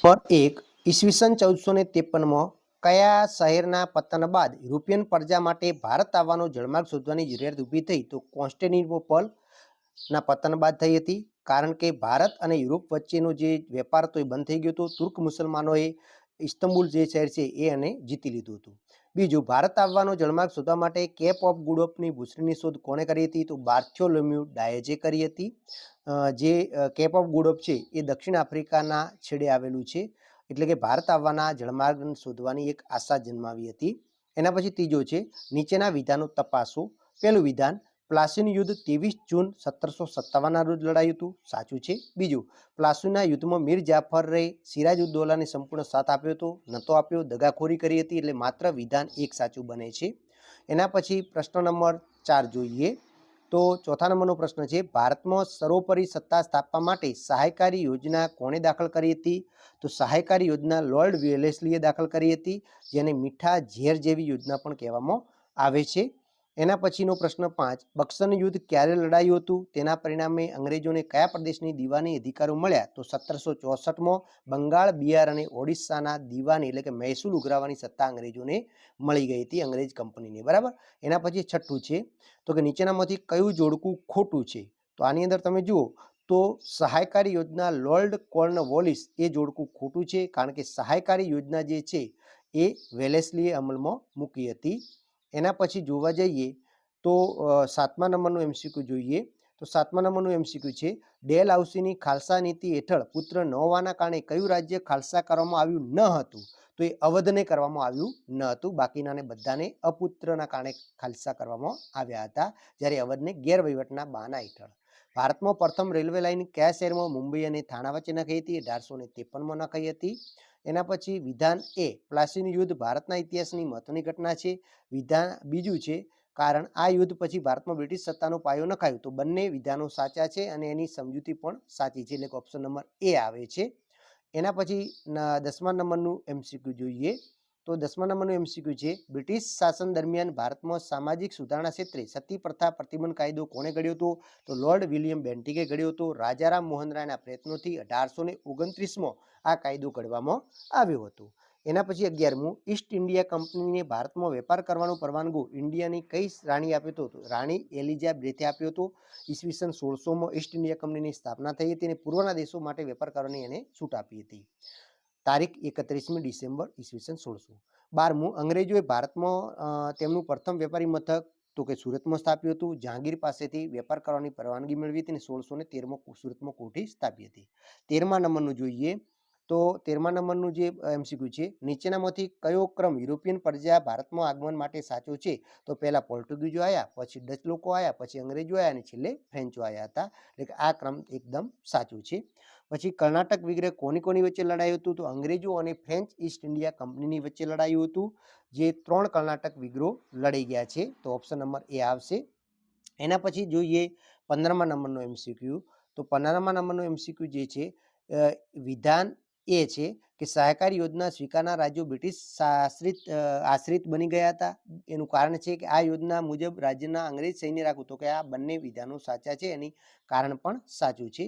પર 1 ઈસવીસન 1453માં કયા શહેરના પતન બાદ યુરોપિયન પ્રજા માટે ભારત આવવાનો જળમાર્ગ શોધવાની જરૂરિયાત ઊભી થઈ? તો કોન્સ્ટેન્ટિનોપલના પતન બાદ થઈ હતી, કારણ કે ભારત અને યુરોપ વચ્ચેનો જે વેપાર હતો એ બંધ થઈ ગયો હતો. તુર્ક મુસલમાનોએ ઇસ્તંબુલ જે શહેર છે એ એને જીતી લીધું હતું. બીજું, ભારત આવવાનો જળમાર્ગ શોધવા માટે કેપ ઓફ ગુડ હોપની ભૂસડીની શોધ કોણે કરી હતી? તો બાર્થોલોમ્યુ ડાયેજે કરી હતી. જે કેપ ઓફ ગુડ હોપ છે એ દક્ષિણ આફ્રિકાના છેડે આવેલું છે, એટલે કે ભારત આવવાના જળમાર્ગ શોધવાની એક આશા જન્માવી હતી. એના પછી ત્રીજો છે, નીચેના વિધાનો તપાસો. પહેલું વિધાન, પ્લાસીનું યુદ્ધ 23 જૂન 1757ના રોજ લડાયું હતું, સાચું છે. બીજું, પ્લાસીના યુદ્ધમાં મીર જાફરે સિરાજઉદ્દૌલાને સંપૂર્ણ સાથ આપ્યો હતો, નહોતો આપ્યો, દગાખોરી કરી હતી, એટલે માત્ર વિધાન એક સાચું બને છે. એના પછી પ્રશ્ન નંબર 4 જોઈએ. તો ચોથા નંબરનો પ્રશ્ન છે, ભારતમાં સર્વોપરી સત્તા સ્થાપવા માટે સહાયકારી યોજના કોણે દાખલ કરી હતી? તો સહાયકારી યોજના લોર્ડ વેલેસ્લીએ દાખલ કરી હતી, જેને મીઠા ઝેર જેવી યોજના પણ કહેવામાં આવે છે. એના પછીનો પ્રશ્ન 5, બક્સરનું યુદ્ધ ક્યારે લડાયું હતું? તેના પરિણામે અંગ્રેજોને કયા પ્રદેશની દીવાની અધિકારો મળ્યા? તો 1764માં બંગાળ, બિહાર અને ઓડિશાના દીવાની એટલે કે મહેસૂલ ઉઘરાવવાની સત્તા અંગ્રેજોને મળી ગઈ હતી, અંગ્રેજ કંપનીને. બરાબર. એના પછી છઠ્ઠું છે, તો કે નીચેનામાંથી કયું જોડકું ખોટું છે? તો આની અંદર તમે જુઓ તો સહાયકારી યોજના લોર્ડ કોર્નવોલિસ એ જોડકું ખોટું છે, કારણ કે સહાયકારી યોજના જે છે એ વેલેસ્લીએ અમલમાં મૂકી હતી. એના પછી જોવા જઈએ તો 7મા નંબરનું એમસીક્યુ જોઈએ. તો 7મા નંબરનું એમસીક્યુ છે, ડેલહાઉસીની ખાલસા નીતિ હેઠળ પુત્ર ન હોવાના કારણે કયું રાજ્ય ખાલસા કરવામાં આવ્યું ન હતું? તો એ અવધને કરવામાં આવ્યું ન હતું, બાકીનાને બધાને અપુત્રના કારણે ખાલસા કરવામાં આવ્યા હતા, જ્યારે અવધને ગેરવહીવટના બહાના હેઠળ. ભારતમાં પ્રથમ રેલવે લાઇન કયા શહેરમાં મુંબઈ અને થાણા વચ્ચે નખાઈ હતી? 1853માં નખાઈ હતી. એના પછી વિધાન એ, પ્લાસીનું યુદ્ધ ભારતના ઇતિહાસની મહત્વની ઘટના છે. વિધાન બીજું છે, કારણ આ યુદ્ધ પછી ભારતમાં બ્રિટિશ સત્તાનો પાયો નખાયો. તો બંને વિધાનો સાચા છે અને એની સમજૂતી પણ સાચી છે, એટલે કે ઓપ્શન નંબર એ આવે છે. એના પછી 10મા નંબરનું એમસીક્યુ જોઈએ. તો 10મા નંબરનું એમસીક્યુ છે, બ્રિટિશ શાસન દરમિયાન ભારતમાં સામાજિક સુધારણા ક્ષેત્રે સતી પ્રથા પ્રતિબંધ કાયદો કોણે ઘડ્યો હતો? તો લોર્ડ વિલિયમ બેન્ટિકે ઘડ્યો હતો. રાજારામ મોહન રાયના પ્રયત્નોથી 1829માં આ કાયદો ઘડવામાં આવ્યો હતો. એના પછી 11મું, ઈસ્ટ ઇન્ડિયા કંપનીને ભારતમાં વેપાર કરવાનો પરવાનગો ઇન્ડિયાની કઈ રાણી આપ્યો હતો? તો રાણી એલિઝાબેથે આપ્યો હતો. ઈસવીસન 1600માં ઈસ્ટ ઇન્ડિયા કંપનીની સ્થાપના થઈ હતી અને પૂર્વના દેશો માટે વેપાર કરવાની એને છૂટ આપી હતી. તારીખ 31મી ડિસેમ્બર ઈસવીસન 1600. 12મું, અંગ્રેજોએ ભારતમાં તેમનું પ્રથમ વેપારી મથક તો કે સુરતમાં સ્થાપ્યું હતું. જહાંગીર પાસેથી વેપાર કરવાની પરવાનગી મેળવી હતી અને 1613માં સુરતમાં કોઠી સ્થાપી હતી. 13મા નંબરનું જોઈએ. તો 13મા નંબરનું જે એમસીક્યુ છે, નીચેનામાંથી કયો ક્રમ યુરોપિયન પ્રજા ભારતમાં આગમન માટે સાચો છે? તો પહેલા પોર્ટુગીઝો આવ્યા, પછી ડચ લોકો આવ્યા, પછી અંગ્રેજો આવ્યા અને છેલ્લે ફ્રેન્ચો આવ્યા હતા, એટલે કે આ ક્રમ એકદમ સાચો છે. પછી કર્ણાટક વિગ્રહ કોની વચ્ચે લડાયું હતું? તો અંગ્રેજો અને ફ્રેન્ચ ઈસ્ટ ઇન્ડિયા કંપનીની વચ્ચે લડાયું હતું, જે 3 કર્ણાટક વિગ્રહ લડી ગયા છે, તો ઓપ્શન નંબર એ આવશે. એના પછી જોઈએ 15મા નંબરનો એમસીક્યુ. તો 15મા નંબરનો એમસીક્યુ જે છે, વિધાન એ છે કે સહકારી યોજના સ્વીકારનાર રાજ્યો બ્રિટિશ આશ્રિત બની ગયા હતા. એનું કારણ છે કે આ યોજના મુજબ રાજ્યના અંગ્રેજ સૈન્ય રાખવું, તો કે આ બંને વિધાનો સાચા છે, એની કારણ પણ સાચું છે.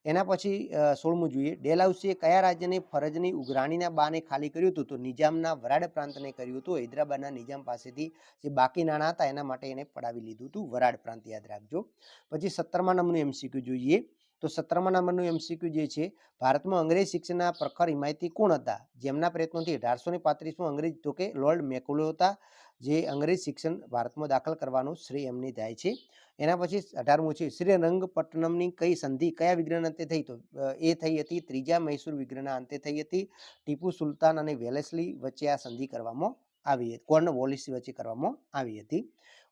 એના પછી 16મું જોઈએ, ડેલહાઉસીએ કયા રાજ્યને ફરજની ઉઘરાણીના બાને ખાલી કર્યું હતું? તો નિજામના વરાડ પ્રાંતને કર્યું હતું. હૈદરાબાદના નિજામ પાસેથી જે બાકી નાણાં હતા એના માટે એને પડાવી લીધું હતું, વરાડ પ્રાંત યાદ રાખજો. પછી 17મા નંબરનું એમસીક્યુ જોઈએ. તો 17મા નંબરનું એમસીક્યુ જે છે, ભારતમાં અંગ્રેજ શિક્ષણના પ્રખર હિમાયતી કોણ હતા? જેમના પ્રયત્નોથી 1835માં અંગ્રેજ તો કે લોર્ડ મેકોલે હતા, જે અંગ્રેજ શિક્ષણ ભારતમાં દાખલ કરવાનો શ્રેય એમને જાય છે. એના પછી 18મું છે, શ્રીરંગપટ્ટનમની કઈ સંધિ કયા વિગ્રહના અંતે થઈ? તો એ થઈ હતી ત્રીજા મૈસૂર વિગ્રહના અંતે થઈ હતી. ટીપુ સુલતાન અને વેલેસ્લી વચ્ચે આ સંધિ કરવામાં આવી હતી, કોર્નવોલિસ વચ્ચે કરવામાં આવી હતી.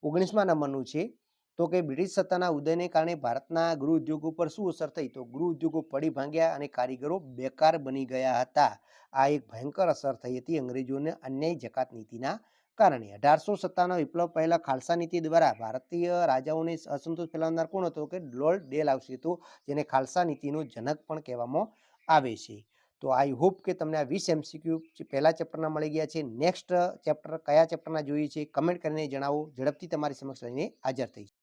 19મા નંબરનું છે, તો કે બ્રિટિશ સત્તાના ઉદયને કારણે ભારતના ગૃહ ઉદ્યોગો પર શું અસર થઈ? તો ગૃહ ઉદ્યોગો પડી ભાંગ્યા અને કારીગરો બેકાર બની ગયા હતા. આ એક ભયંકર અસર થઈ હતી અંગ્રેજોને અન્યાયી જકાત નીતિના કારણે. 1857 વિપ્લવ પહેલા ખાલસા નીતિ દ્વારા ભારતીય રાજાઓને અસંતોષ ફેલાવનાર કોણ હતો? કે લોર્ડ ડેલહાઉસી હતો, જેને ખાલસા નીતિનો જનક પણ કહેવામાં આવે છે. તો આઈ હોપ કે તમને આ 20 એમસીક્યુ પહેલા ચેપ્ટરના મળી ગયા છે. નેક્સ્ટ ચેપ્ટર કયા ચેપ્ટરના જોઈએ છે કમેન્ટ કરીને જણાવો, ઝડપથી તમારી સમક્ષ લઈને હાજર થઈશ.